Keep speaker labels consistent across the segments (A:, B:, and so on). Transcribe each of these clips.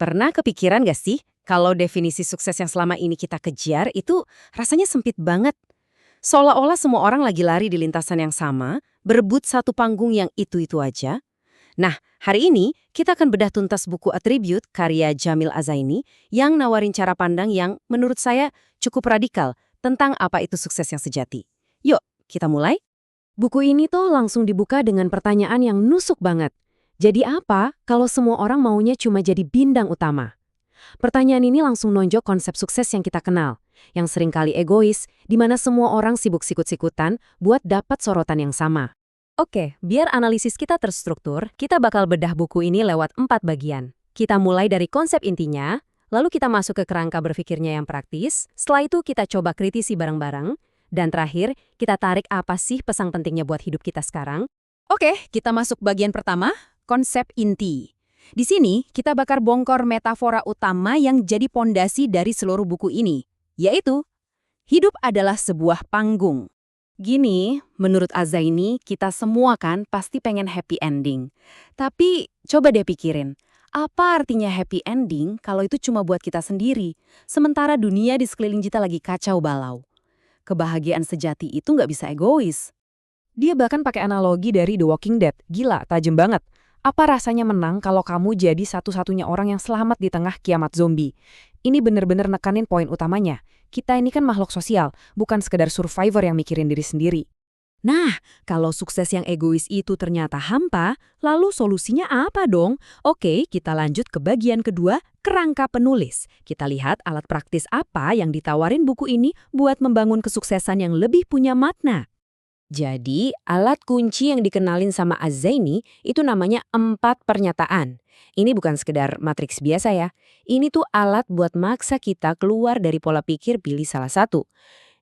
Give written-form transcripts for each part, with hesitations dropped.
A: Pernah kepikiran gak sih, kalau definisi sukses yang selama ini kita kejar itu rasanya sempit banget. Seolah-olah semua orang lagi lari di lintasan yang sama, berebut satu panggung yang itu-itu aja. Nah, hari ini kita akan bedah tuntas buku Attribute karya Jamil Azaini yang nawarin cara pandang yang menurut saya cukup radikal tentang apa itu sukses yang sejati. Yuk, kita mulai. Buku ini tuh langsung dibuka dengan pertanyaan yang nusuk banget. Jadi apa kalau semua orang maunya cuma jadi bintang utama? Pertanyaan ini langsung nonjok konsep sukses yang kita kenal, yang seringkali egois, di mana semua orang sibuk sikut-sikutan buat dapat sorotan yang sama. Oke, biar analisis kita terstruktur, kita bakal bedah buku ini lewat 4 bagian. Kita mulai dari konsep intinya, lalu kita masuk ke kerangka berpikirnya yang praktis, setelah itu kita coba kritisi bareng-bareng, dan terakhir, kita tarik apa sih pesan pentingnya buat hidup kita sekarang. Oke, kita masuk bagian pertama, konsep inti. Di sini, kita bakal bongkar metafora utama yang jadi pondasi dari seluruh buku ini, yaitu, hidup adalah sebuah panggung. Gini, menurut Azaini, kita semua kan pasti pengen happy ending. Tapi, coba deh pikirin, apa artinya happy ending kalau itu cuma buat kita sendiri, sementara dunia di sekeliling kita lagi kacau balau? Kebahagiaan sejati itu nggak bisa egois. Dia bahkan pakai analogi dari The Walking Dead. Gila, tajam banget. Apa rasanya menang kalau kamu jadi satu-satunya orang yang selamat di tengah kiamat zombie? Ini bener-bener nekanin poin utamanya. Kita ini kan makhluk sosial, bukan sekedar survivor yang mikirin diri sendiri. Nah, kalau sukses yang egois itu ternyata hampa, lalu solusinya apa dong? Oke, kita lanjut ke bagian kedua, kerangka penulis. Kita lihat alat praktis apa yang ditawarin buku ini buat membangun kesuksesan yang lebih punya makna. Jadi, alat kunci yang dikenalin sama Azaini itu namanya 4 pernyataan. Ini bukan sekedar matriks biasa ya. Ini tuh alat buat maksa kita keluar dari pola pikir pilih salah satu.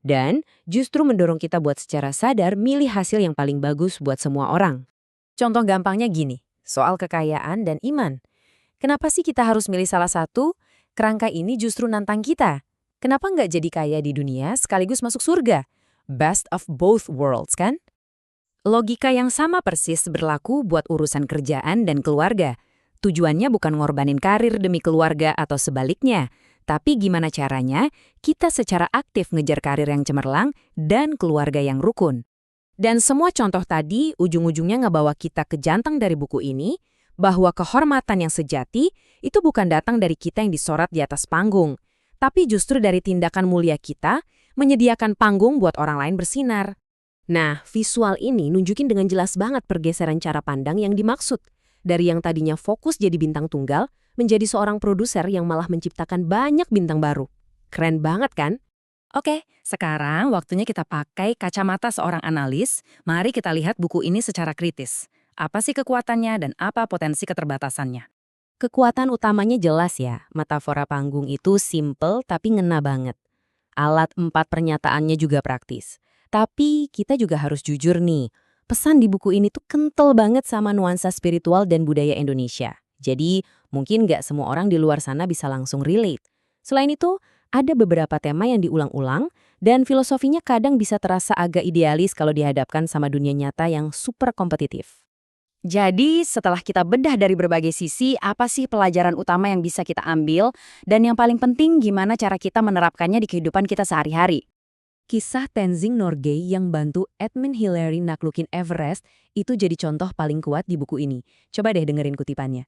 A: Dan justru mendorong kita buat secara sadar milih hasil yang paling bagus buat semua orang. Contoh gampangnya gini, soal kekayaan dan iman. Kenapa sih kita harus milih salah satu? Kerangka ini justru nantang kita. Kenapa nggak jadi kaya di dunia sekaligus masuk surga? Best of both worlds, kan? Logika yang sama persis berlaku buat urusan kerjaan dan keluarga. Tujuannya bukan ngorbanin karir demi keluarga atau sebaliknya, tapi gimana caranya kita secara aktif ngejar karir yang cemerlang dan keluarga yang rukun. Dan semua contoh tadi ujung-ujungnya ngebawa kita ke jantung dari buku ini, bahwa kehormatan yang sejati itu bukan datang dari kita yang disorot di atas panggung, tapi justru dari tindakan mulia kita menyediakan panggung buat orang lain bersinar. Nah, visual ini nunjukin dengan jelas banget pergeseran cara pandang yang dimaksud. Dari yang tadinya fokus jadi bintang tunggal, menjadi seorang produser yang malah menciptakan banyak bintang baru. Keren banget kan? Oke, sekarang waktunya kita pakai kacamata seorang analis. Mari kita lihat buku ini secara kritis. Apa sih kekuatannya dan apa potensi keterbatasannya? Kekuatan utamanya jelas ya, metafora panggung itu simple tapi ngena banget. Alat 4 pernyataannya juga praktis. Tapi kita juga harus jujur nih, pesan di buku ini tuh kental banget sama nuansa spiritual dan budaya Indonesia. Jadi, mungkin nggak semua orang di luar sana bisa langsung relate. Selain itu, ada beberapa tema yang diulang-ulang, dan filosofinya kadang bisa terasa agak idealis kalau dihadapkan sama dunia nyata yang super kompetitif. Jadi, setelah kita bedah dari berbagai sisi, apa sih pelajaran utama yang bisa kita ambil, dan yang paling penting gimana cara kita menerapkannya di kehidupan kita sehari-hari? Kisah Tenzing Norgay yang bantu Edmund Hillary naklukin Everest itu jadi contoh paling kuat di buku ini. Coba deh dengerin kutipannya.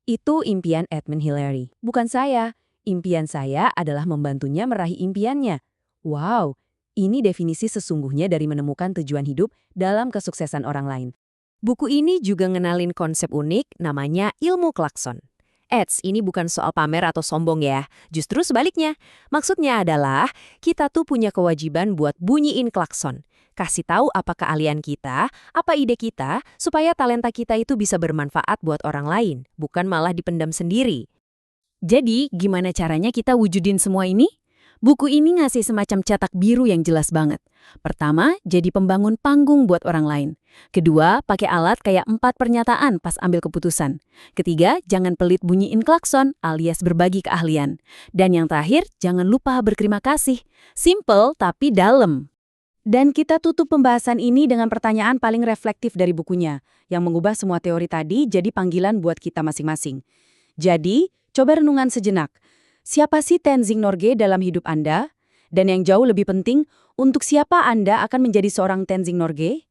A: Itu impian Edmund Hillary, bukan saya. Impian saya adalah membantunya meraih impiannya. Wow, ini definisi sesungguhnya dari menemukan tujuan hidup dalam kesuksesan orang lain. Buku ini juga ngenalin konsep unik namanya ilmu klakson. Ini bukan soal pamer atau sombong ya, justru sebaliknya. Maksudnya adalah kita tuh punya kewajiban buat bunyiin klakson. Kasih tahu apa keahlian kita, apa ide kita, supaya talenta kita itu bisa bermanfaat buat orang lain, bukan malah dipendam sendiri. Jadi, gimana caranya kita wujudin semua ini? Buku ini ngasih semacam cetak biru yang jelas banget. Pertama, jadi pembangun panggung buat orang lain. Kedua, pakai alat kayak 4 pernyataan pas ambil keputusan. Ketiga, jangan pelit bunyiin klakson alias berbagi keahlian. Dan yang terakhir, jangan lupa berterima kasih. Simple tapi dalam. Dan kita tutup pembahasan ini dengan pertanyaan paling reflektif dari bukunya, yang mengubah semua teori tadi jadi panggilan buat kita masing-masing. Jadi,
B: Coba renungan sejenak. Siapa sih Tenzing Norgay dalam hidup Anda? Dan yang jauh lebih penting, untuk siapa Anda akan menjadi seorang Tenzing Norgay?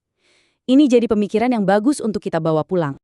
B: Ini jadi pemikiran yang bagus untuk kita bawa pulang.